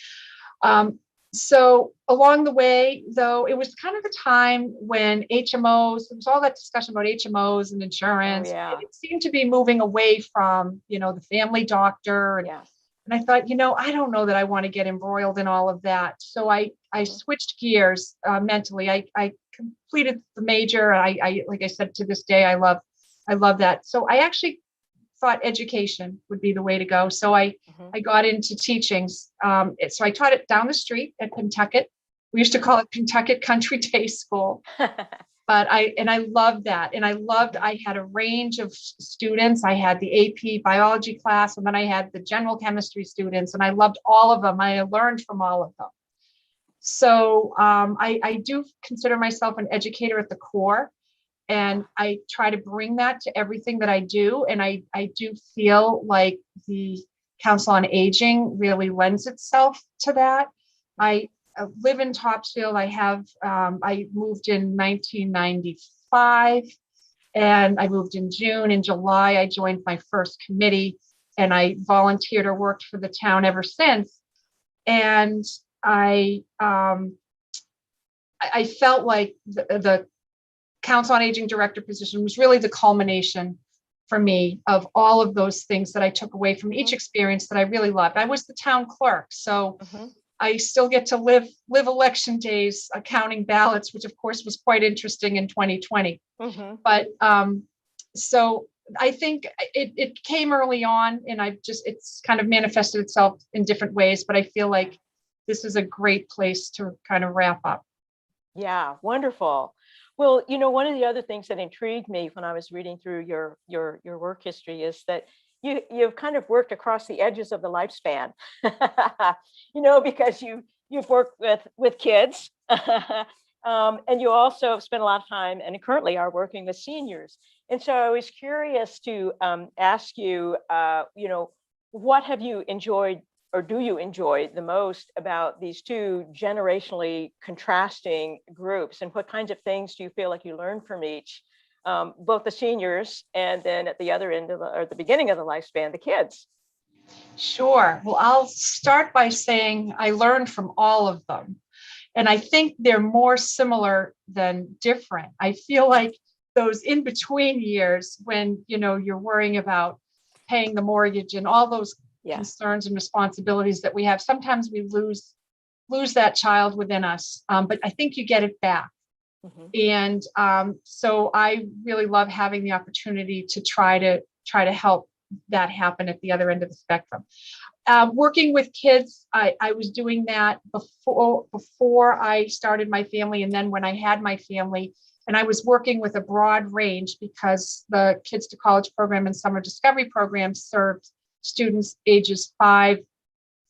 C: So along the way, though, it was kind of the time when HMOs, there was all that discussion about HMOs and insurance. It seemed to be moving away from, the family doctor. And I thought, I don't know that I want to get embroiled in all of that. So I switched gears mentally. I completed the major. I like I said, to this day, I love that. So I actually thought education would be the way to go. So I got into teaching. So I taught it down the street at Pentucket. We used to call it Pentucket Country Day School. But I loved that. And I had a range of students. I had the AP biology class, and then I had the general chemistry students, and I loved all of them. I learned from all of them. So I do consider myself an educator at the core. And I try to bring that to everything that I do. And I do feel like the Council on Aging really lends itself to that. I live in Topsfield. I moved in 1995, And I moved in June. In July, I joined my first committee, and I volunteered or worked for the town ever since. And I felt like the Council on Aging Director position was really the culmination for me of all of those things that I took away from each experience that I really loved. I was the town clerk, so I still get to live election days, counting ballots, which of course was quite interesting in 2020. But so I think it came early on, and it's kind of manifested itself in different ways, but I feel like this is a great place to kind of wrap up.
A: Yeah, wonderful. Well, one of the other things that intrigued me when I was reading through your work history is that you've kind of worked across the edges of the lifespan, because you've worked with kids, and you also have spent a lot of time and currently are working with seniors. And so I was curious to ask you, what have you enjoyed, or do you enjoy the most about these two generationally contrasting groups, and what kinds of things do you feel like you learned from each, both the seniors and then at the other end or the beginning of the lifespan, the kids?
C: Sure. Well, I'll start by saying I learned from all of them. And I think they're more similar than different. I feel like those in between years when, you're worrying about paying the mortgage and all those concerns and responsibilities that we have, sometimes we lose that child within us, but I think you get it back. And so I really love having the opportunity to try to help that happen at the other end of the spectrum. Working with kids, I was doing that before I started my family, and then when I had my family, and I was working with a broad range because the Kids to College program and Summer Discovery program served students ages 5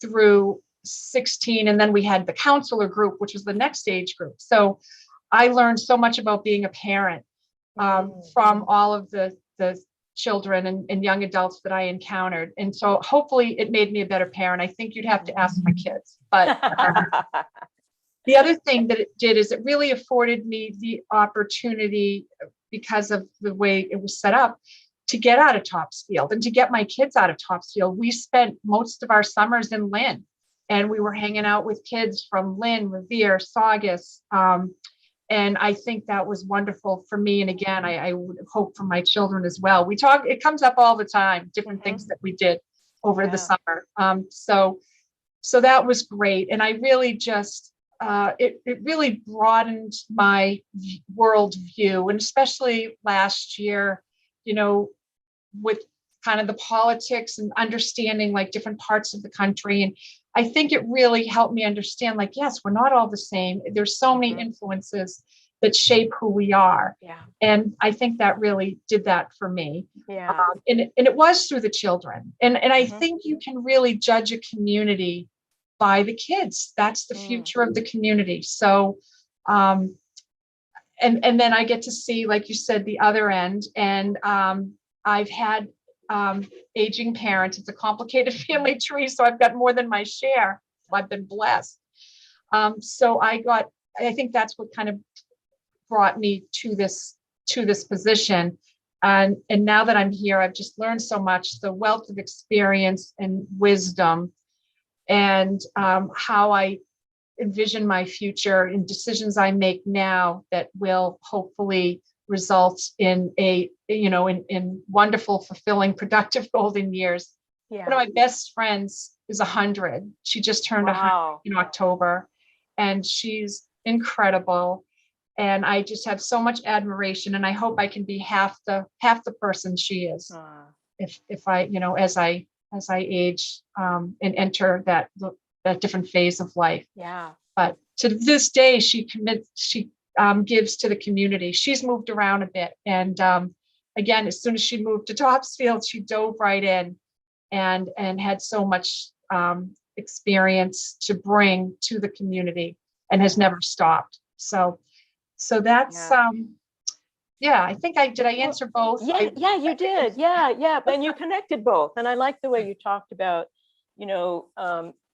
C: through 16. And then we had the counselor group, which was the next age group. So I learned so much about being a parent from all of the children and young adults that I encountered. And so hopefully it made me a better parent. I think you'd have to ask my kids. But the other thing that it did is it really afforded me the opportunity, because of the way it was set up, to get out of Topsfield and to get my kids out of Topsfield. We spent most of our summers in Lynn, and we were hanging out with kids from Lynn, Revere, Saugus. And I think that was wonderful for me. And again, I would hope for my children as well. It comes up all the time, different things that we did over the summer. So that was great. And I really just, it really broadened my worldview, and especially last year, with kind of the politics and understanding like different parts of the country. And I think it really helped me understand, like, yes, we're not all the same. There's so many influences that shape who we are. And I think that really did that for me. And it was through the children. And I think you can really judge a community by the kids. That's the future of the community. So, and then I get to see, like you said, the other end. And I've had aging parents. It's a complicated family tree, so I've got more than my share. I've been blessed. So I think that's what kind of brought me to this position. And now that I'm here, I've just learned so much, the wealth of experience and wisdom, and how I envision my future and decisions I make now that will hopefully result in in wonderful, fulfilling, productive golden years. One of my best friends is 100. She just turned 100 in October, and she's incredible. And I just have so much admiration, and I hope I can be half the person she is. If I, as I age and enter that different phase of life. But to this day, she gives to the community. She's moved around a bit. And again, as soon as she moved to Topsfield, she dove right in and had so much experience to bring to the community, and has never stopped. So that's, I think did I answer both?
A: Yeah, you did. Yeah. And you connected both. And I like the way you talked about,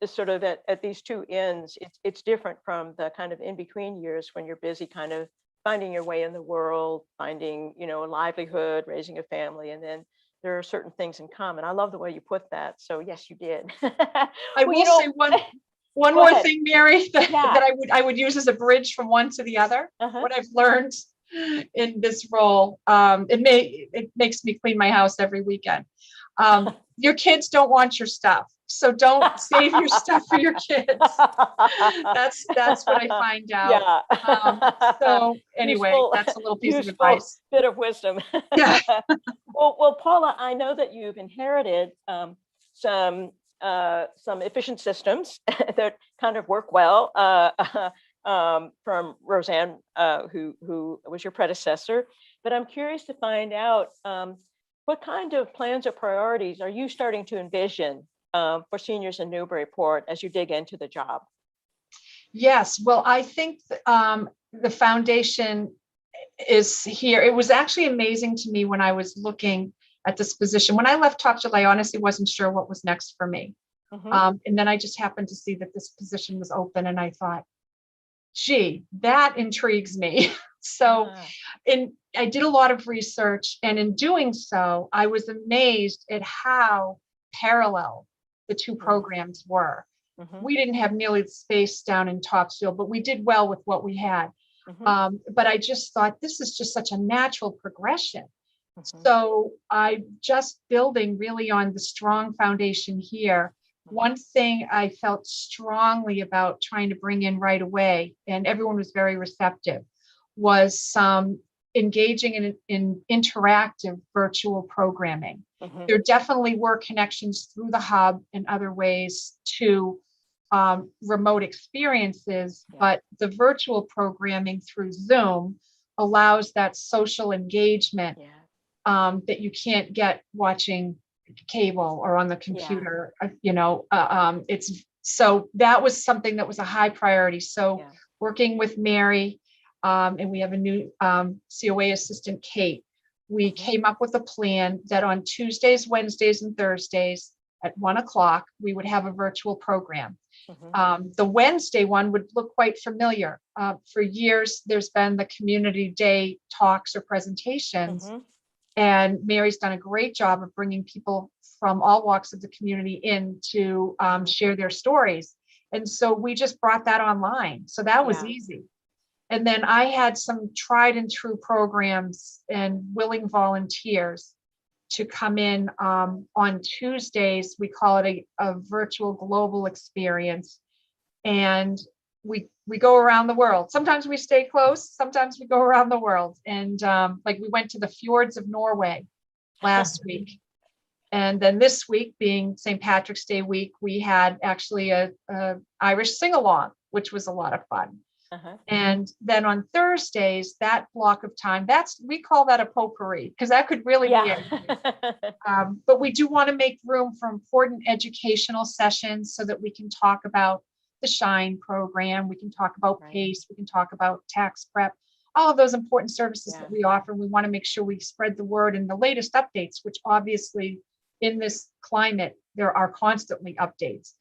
A: sort of at these two ends. It's different from the kind of in between years when you're busy kind of finding your way in the world, finding, a livelihood, raising a family, and then there are certain things in common. I love the way you put that. So yes, you did.
C: I will say one more thing, Mary, that I would use as a bridge from one to the other. What I've learned in this role, it makes me clean my house every weekend. Your kids don't want your stuff, so don't save your stuff for your kids. That's what I find out. So anyway, that's a little piece of advice.
A: Bit of wisdom.
C: Yeah.
A: Well, Paula, I know that you've inherited some efficient systems that kind of work well from Roseanne, who was your predecessor. But I'm curious to find out what kind of plans or priorities are you starting to envision for seniors in Newburyport as you dig into the job?
C: Yes, well, I think the foundation is here. It was actually amazing to me when I was looking at this position. When I left Topsfield, I honestly wasn't sure what was next for me. And then I just happened to see that this position was open, and I thought, gee, that intrigues me. So I did a lot of research, and in doing so, I was amazed at how parallel the two programs were. We didn't have nearly the space down in Topsfield, but we did well with what we had. But I just thought this is just such a natural progression. So I'm just building really on the strong foundation here. One thing I felt strongly about trying to bring in right away, and everyone was very receptive, was some engaging in interactive virtual programming. There definitely were connections through the hub and other ways to remote experiences, but the virtual programming through Zoom allows that social engagement that you can't get watching cable or on the computer. It's so that was something that was a high priority. So working with Mary, and we have a new COA assistant, Kate, we came up with a plan that on Tuesdays, Wednesdays, and Thursdays at 1:00, we would have a virtual program. The Wednesday one would look quite familiar. For years, there's been the community day talks or presentations, and Mary's done a great job of bringing people from all walks of the community in to share their stories. And so we just brought that online. So that was easy. And then I had some tried and true programs and willing volunteers to come in on Tuesdays. We call it a virtual global experience. And we go around the world. Sometimes we stay close, sometimes we go around the world. And like we went to the fjords of Norway last week. And then this week, being St. Patrick's Day week, we had actually a Irish sing-along, which was a lot of fun. And then on Thursdays, that block of time, we call that a potpourri, because that could really be anything. But we do want to make room for important educational sessions so that we can talk about the SHINE program, we can talk about PACE, we can talk about tax prep, all of those important services that we offer. We want to make sure we spread the word and the latest updates, which obviously in this climate, there are constantly updates.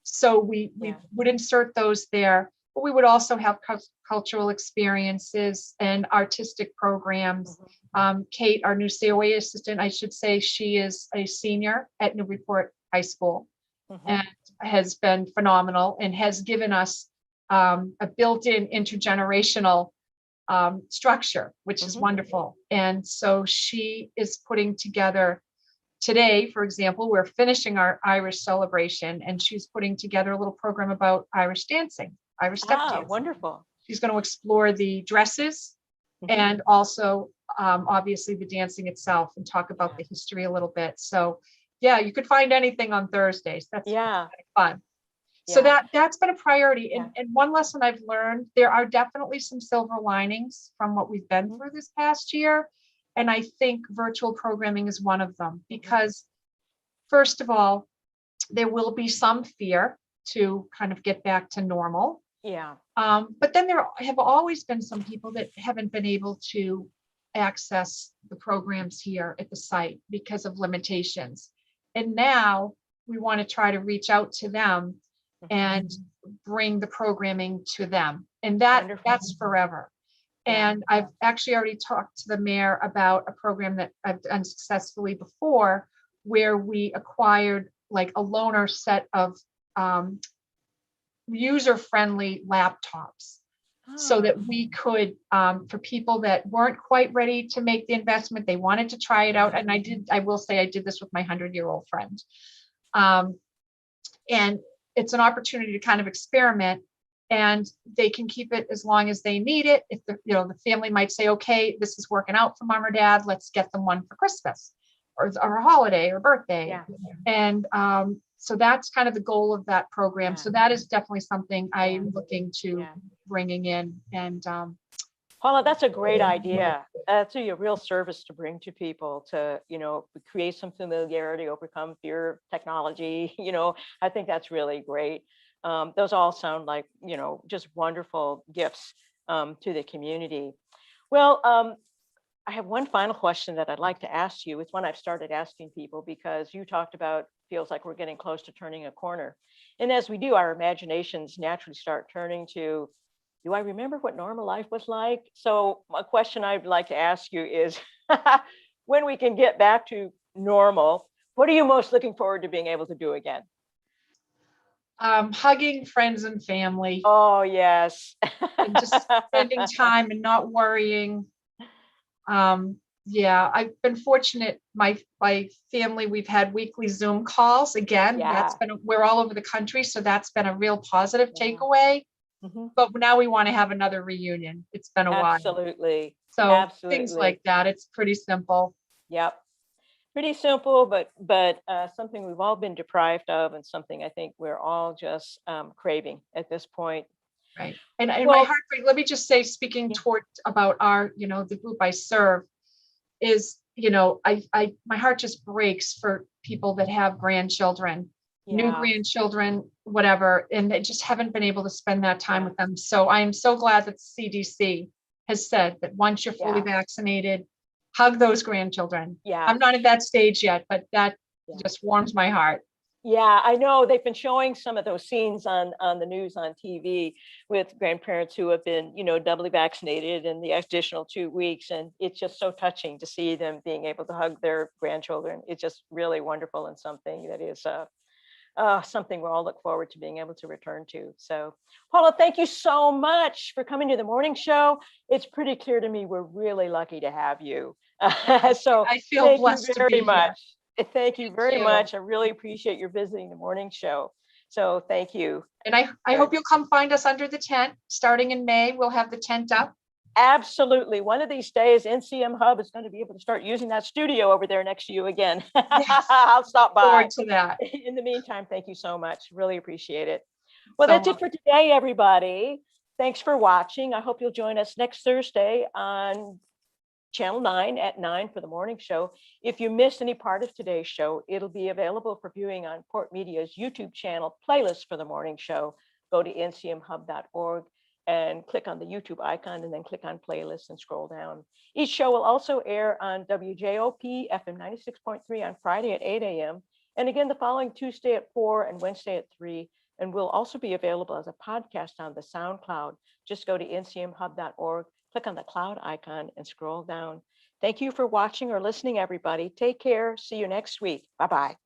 C: So we would insert those there. But we would also have cultural experiences and artistic programs. Kate, our new COA assistant, I should say, she is a senior at Newburyport High School and has been phenomenal and has given us a built-in intergenerational structure, which is wonderful. And so she is putting together today, for example, we're finishing our Irish celebration, and she's putting together a little program about Irish dancing. Irish step dancing.
A: Wonderful.
C: She's going to explore the dresses and also obviously the dancing itself and talk about the history a little bit. So you could find anything on Thursdays. That's fun. So that's been a priority. And one lesson I've learned, there are definitely some silver linings from what we've been through this past year. And I think virtual programming is one of them, because first of all, there will be some fear to kind of get back to normal. But then there have always been some people that haven't been able to access the programs here at the site because of limitations. And now we want to try to reach out to them and bring the programming to them. And that's forever. And I've actually already talked to the mayor about a program that I've done successfully before, where we acquired like a loaner set of user-friendly laptops, so that we could, for people that weren't quite ready to make the investment, they wanted to try it out. And I will say I did this with my 100-year-old friend. And it's an opportunity to kind of experiment, and they can keep it as long as they need it. If the family might say, okay, this is working out for mom or dad, let's get them one for Christmas or a holiday or birthday.
A: Yeah.
C: And so that's kind of the goal of that program.
A: Yeah.
C: So that is definitely something I'm looking to bringing in. And
A: Paula, that's a great idea. That's a real service to bring to people, to, create some familiarity, overcome fear of technology. I think that's really great. Those all sound like, just wonderful gifts to the community. Well, I have one final question that I'd like to ask you. It's one I've started asking people because you talked about feels like we're getting close to turning a corner. And as we do, our imaginations naturally start turning to, do I remember what normal life was like? So a question I'd like to ask you is, when we can get back to normal, what are you most looking forward to being able to do again?
C: Hugging friends and family.
A: Oh, yes.
C: And just spending time and not worrying. I've been fortunate. My family, we've had weekly Zoom calls. Again, we're all over the country, so that's been a real positive takeaway. Mm-hmm. But now we want to have another reunion. It's been a while.
A: Absolutely.
C: So things like that. It's pretty simple.
A: Yep. Pretty simple, but something we've all been deprived of, and something I think we're all just craving at this point.
C: Right. And my heart, let me just say, speaking about our, the group I serve, is, my heart just breaks for people that have grandchildren, new grandchildren, whatever, and they just haven't been able to spend that time with them. So I am so glad that the CDC has said that once you're fully vaccinated, hug those grandchildren. Yeah. I'm not at that stage yet, but that just warms my heart.
A: Yeah, I know they've been showing some of those scenes on the news on TV with grandparents who have been, doubly vaccinated in the additional 2 weeks. And it's just so touching to see them being able to hug their grandchildren. It's just really wonderful, and something that is something we all look forward to being able to return to. So, Paula, thank you so much for coming to the morning show. It's pretty clear to me we're really lucky to have you. So
C: I feel blessed
A: to be very much.
C: Here.
A: Thank you very much. I really appreciate your visiting the morning show. So thank you.
C: And I hope you'll come find us under the tent. Starting in May, we'll have the tent up.
A: Absolutely. One of these days, NCM Hub is going to be able to start using that studio over there next to you again. Yes. I'll stop by.
C: Forward to that.
A: In the meantime, thank you so much. Really appreciate it. Well, that's it for today, everybody. Thanks for watching. I hope you'll join us next Thursday on Channel 9 at 9 for the morning show. If you missed any part of today's show, it'll be available for viewing on Port Media's YouTube channel playlist for the morning show. Go to ncmhub.org and click on the YouTube icon, and then click on playlist and scroll down. Each show will also air on WJOP FM 96.3 on Friday at 8 a.m. And again, the following Tuesday at 4 and Wednesday at 3. And will also be available as a podcast on the SoundCloud. Just go to ncmhub.org, click on the cloud icon, and scroll down. Thank you for watching or listening, everybody. Take care. See you next week. Bye-bye.